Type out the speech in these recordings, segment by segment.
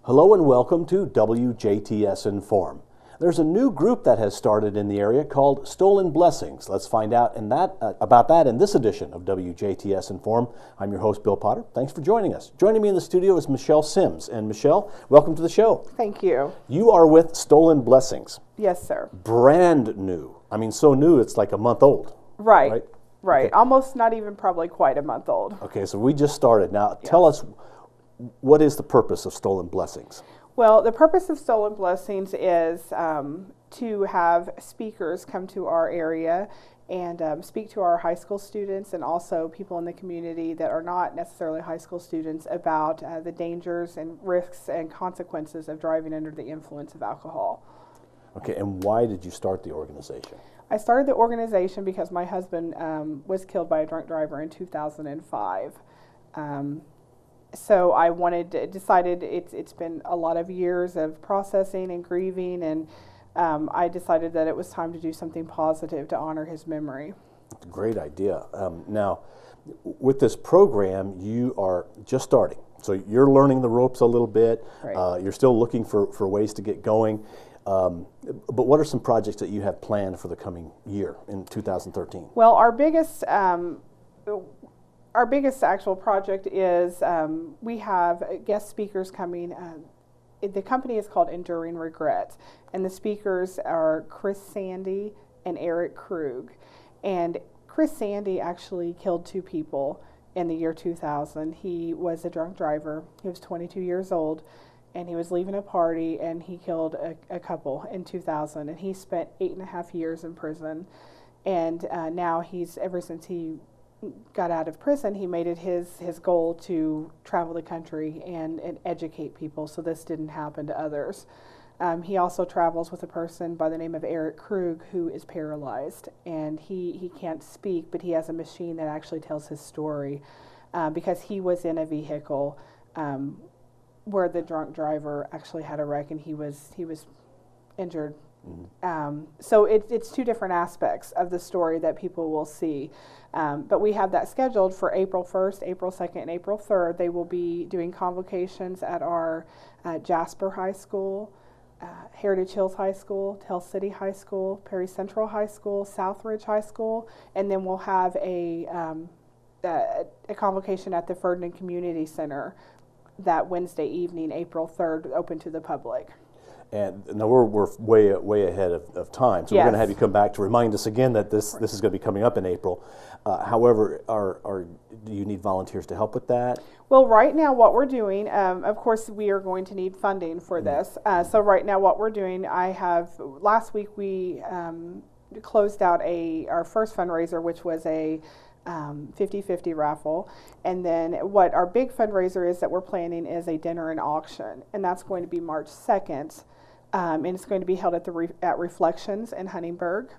Hello and welcome to WJTS in.form. There's a new group that has started in the area called Stolen Blessings. Let's find out about that in this edition of WJTS in.form. I'm your host, Bill Potter. Thanks for joining us. Joining me in the studio is Michelle Sims. And Michelle, welcome to the show. Thank you. You are with Stolen Blessings. Yes, sir. Brand new. I mean, so new it's like a month old. Right. Okay. Almost not even probably quite a month old. Okay, so we just started. Now, tell us, what is the purpose of Stolen Blessings? Well, the purpose of Stolen Blessings is to have speakers come to our area and speak to our high school students and also people in the community that are not necessarily high school students about the dangers and risks and consequences of driving under the influence of alcohol. Okay, and why did you start the organization? I started the organization because my husband was killed by a drunk driver in 2005. So I decided it's been a lot of years of processing and grieving, and I decided that it was time to do something positive to honor his memory. Great idea. Now, with this program, you are just starting. So you're learning the ropes a little bit. Right. You're still looking for ways to get going. But what are some projects that you have planned for the coming year in 2013? Well, our biggest actual project is we have guest speakers coming. The company is called Enduring Regret, and the speakers are Chris Sandy and Eric Krug. And Chris Sandy actually killed 2 people in the year 2000. He was a drunk driver. He was 22 years old, and he was leaving a party, and he killed a couple in 2000. And he spent 8.5 years in prison. And now ever since he got out of prison, he made it his goal to travel the country and educate people so this didn't happen to others. He also travels with a person by the name of Eric Krug who is paralyzed, and he can't speak, but he has a machine that actually tells his story because he was in a vehicle where the drunk driver actually had a wreck and he was injured. So it's 2 different aspects of the story that people will see. But we have that scheduled for April 1st, April 2nd, and April 3rd. They will be doing convocations at our Jasper High School, Heritage Hills High School, Tell City High School, Perry Central High School, Southridge High School, and then we'll have a convocation at the Ferdinand Community Center that Wednesday evening, April 3rd, open to the public. And now we're way ahead of time, so yes. We're going to have you come back to remind us again that this is going to be coming up in April. However, do you need volunteers to help with that? Well, right now what we're doing, of course, we are going to need funding for this. So right now what we're doing, last week we closed out our first fundraiser, which was a 50-50 raffle, and then what our big fundraiser is that we're planning is a dinner and auction, and that's going to be March 2nd, and it's going to be held at Reflections in Huntingburg.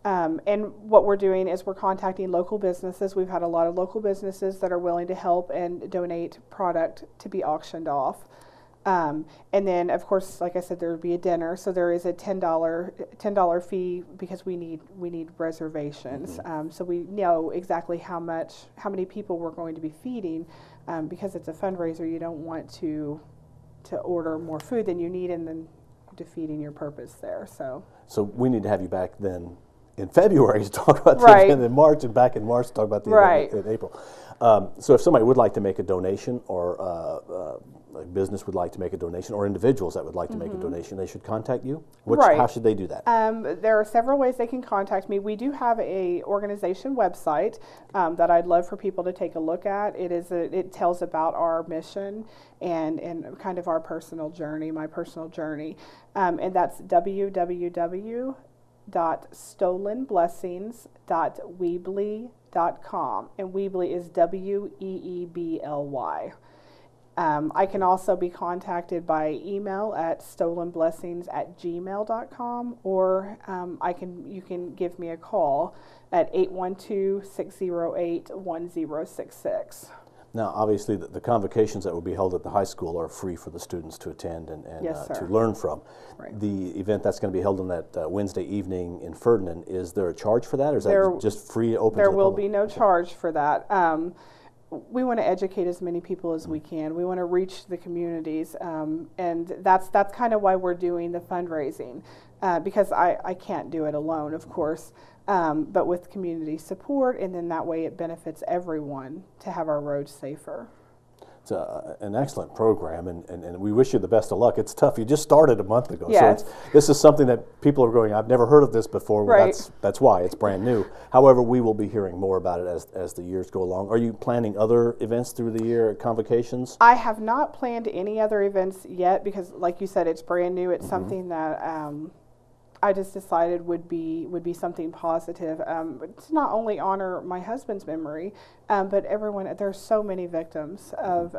And what we're doing is we're contacting local businesses. We've had a lot of local businesses that are willing to help and donate product to be auctioned off. And then, of course, like I said, there would be a dinner. So there is a $10 fee because we need reservations. Mm-hmm. So we know exactly how many people we're going to be feeding. Because it's a fundraiser, you don't want to order more food than you need and then defeating your purpose there. So we need to have you back then in February to talk about the event in March, and back in March to talk about the event in April. So if somebody would like to make a donation, or a business would like to make a donation, or individuals that would like to make a donation, they should contact you? How should they do that? There are several ways they can contact me. We do have a organization website that I'd love for people to take a look at. It tells about our mission and kind of our personal journey, my personal journey. And that's www.stolenblessings.weebly.com, and Weebly is WEEBLY. I can also be contacted by email at stolenblessings@gmail.com, or you can give me a call at 812-608-1066. Now, obviously, the convocations that will be held at the high school are free for the students to attend and yes, to learn from. Right. The event that's going to be held on that Wednesday evening in Ferdinand, is there a charge for that, or is that just free, open to the public? There will be no charge for that. we want to educate as many people as we can. We want to reach the communities, and that's kind of why we're doing the fundraising, because I can't do it alone, of course, but with community support, and then that way it benefits everyone to have our roads safer. It's an excellent program, and we wish you the best of luck. It's tough. You just started a month ago, yes. So this is something that people are going, I've never heard of this before. Well, right. That's why. It's brand new. However, we will be hearing more about it as the years go along. Are you planning other events through the year, convocations? I have not planned any other events yet because, like you said, it's brand new. It's something that I just decided would be something positive to not only honor my husband's memory, but everyone. There's so many victims of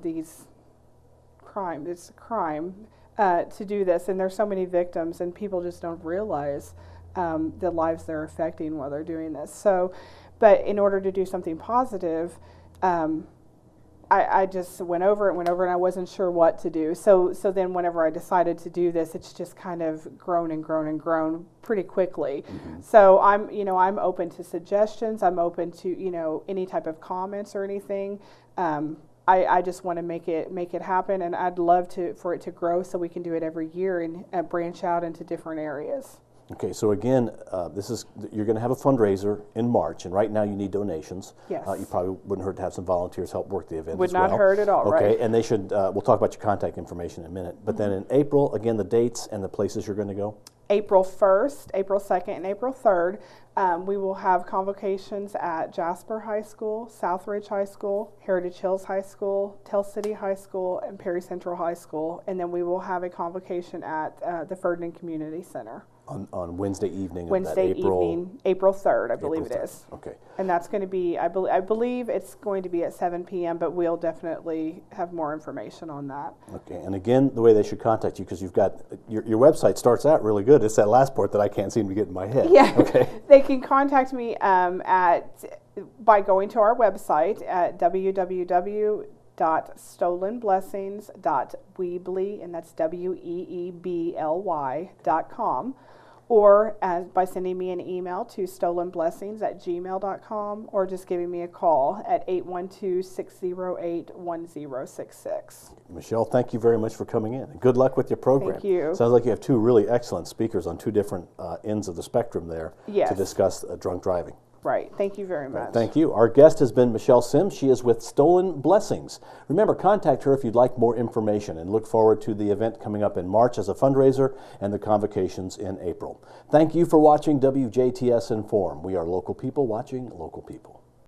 these crimes. It's a crime to do this, and there's so many victims, and people just don't realize the lives they're affecting while they're doing this. So, but in order to do something positive, I just went over, and I wasn't sure what to do. So then whenever I decided to do this, it's just kind of grown and grown and grown pretty quickly. So I'm open to suggestions. I'm open to, any type of comments or anything. I just want to make it happen, and I'd love for it to grow so we can do it every year and branch out into different areas. Okay, so again, you're going to have a fundraiser in March, and right now you need donations. Yes. You probably wouldn't hurt to have some volunteers help work the event Would as well. not hurt at all, okay, right. And they should, we'll talk about your contact information in a minute, but then in April, again, the dates and the places you're going to go? April 1st, April 2nd, and April 3rd, we will have convocations at Jasper High School, Southridge High School, Heritage Hills High School, Tell City High School, and Perry Central High School. And then we will have a convocation at the Ferdinand Community Center. On Wednesday evening Wednesday of that April... evening, April 3rd, I believe April it 3rd. is. Okay. And that's going to be, I believe it's going to be at 7 p.m., but we'll definitely have more information on that. Okay, and again, the way they should contact you, because you've got, your website starts out really good. It's that last part that I can't seem to get in my head. Yeah, okay. They can contact me by going to our website at www.stolenblessings.weebly, and that's weebly.com, or by sending me an email to stolenblessings@gmail.com, or just giving me a call at 812-608-1066. Michelle, thank you very much for coming in. Good luck with your program. Thank you. Sounds like you have two really excellent speakers on two different ends of the spectrum there Yes. to discuss drunk driving. Right. Thank you very much. Thank you. Our guest has been Michelle Sims. She is with Stolen Blessings. Remember, contact her if you'd like more information, and look forward to the event coming up in March as a fundraiser and the convocations in April. Thank you for watching WJTS in.form. We are local people watching local people.